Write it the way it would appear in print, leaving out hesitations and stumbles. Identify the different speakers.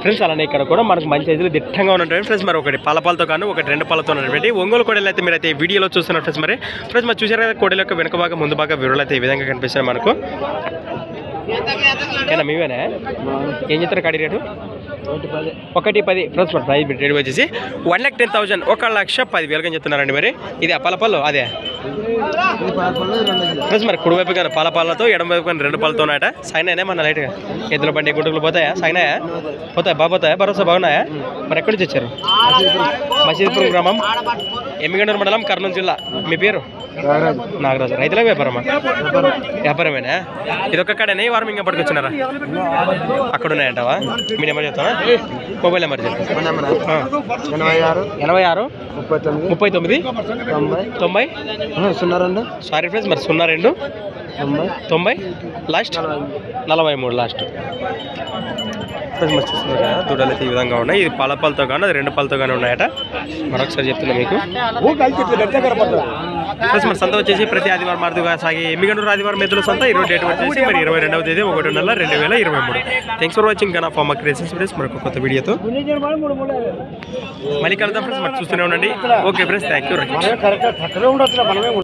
Speaker 1: Friends అలానే ఇక్కడ కూడా మనకు మంచి సైజులు దిట్టంగా ఉన్నట్టు ఫ్రెండ్స్ మరి ఒకటి పాలపాలతో కానీ ఒకటి రెండు పాలతో ఉన్నటువంటి ఒంగోలు కోడలు అయితే మీరైతే వీడియోలో చూస్తున్నారు ఫ్రెండ్స్. మరి మరి చూసారు కదా కోడల యొక్క వెనుక భాగం ముందు భాగం వివరాలు అయితే ఈ విధంగా కనిపిస్తాయి మనకు. ఏనా మీవేనా ఏం చెప్తారు కాడి రేటు? 110 ఫ్రెండ్స్. మరి ప్రైస్ రేట్ వచ్చేసి 1,10,000 1,10,000 చెప్తున్నారండి. మరి ఇది పాలపాలు అదే ఫ్రెండ్స్. మరి కుడివైపు కానీ పాలపాలతో ఎడమ వైపు కానీ రెండు పాలతో ఉన్నాయట. సాగినాయనే మన లైట్గా ఎద్దుల బండి గుంటలు పోతాయా? సాగినాయా? పోతాయా? బాగుపోతాయా? భరోసా బాగున్నాయా? మరి ఎక్కడి నుంచి వచ్చారు? మసీదుపురం గ్రామం, ఎమ్మిగండూరు మండలం, కర్నూలు జిల్లా. మీ పేరు? నాగరాజు. రైతుల వ్యాపారమా? వ్యాపారమేనా? ఇది ఒక్క కాడేనా? ఈ వారం ఇంకా పట్టుకొచ్చినారా? అక్కడ ఉన్నాయంటావా? మీ నెంబర్ చెప్తావా? మొబైల్ నెంబర్ చెప్పు. 86 39 90 సారీ ఫ్రెండ్స్. మరి 02 90 లాస్ట్ 43 లాస్ట్. ఫ్రెండ్స్ చూస్తున్నారు కదా దూడలు అయితే ఈ విధంగా ఉన్నాయి. ఇది పాలపాలతో కానీ అది రెండు పాలతో కానీ ఉన్నాయట. మరొకసారి చెప్తున్నా మీకు ఫ్రెండ్స్. మరి సంత వచ్చేసి ప్రతి ఆదివారం మారుతుగా సాగి ఎమ్మిగండూరు ఆదివారం ఎద్దుల సంత. ఈరోజు డేట్ వచ్చేసి మరి 22వ తేదీ 1 నెల 2023. Thanks for watching Gana pharma creations friends. మరొక కొత్త వీడియోతో మళ్ళీ కలుద్దాం ఫ్రెండ్స్. మరి చూస్తూనే ఉండండి. Okay friends, thank you.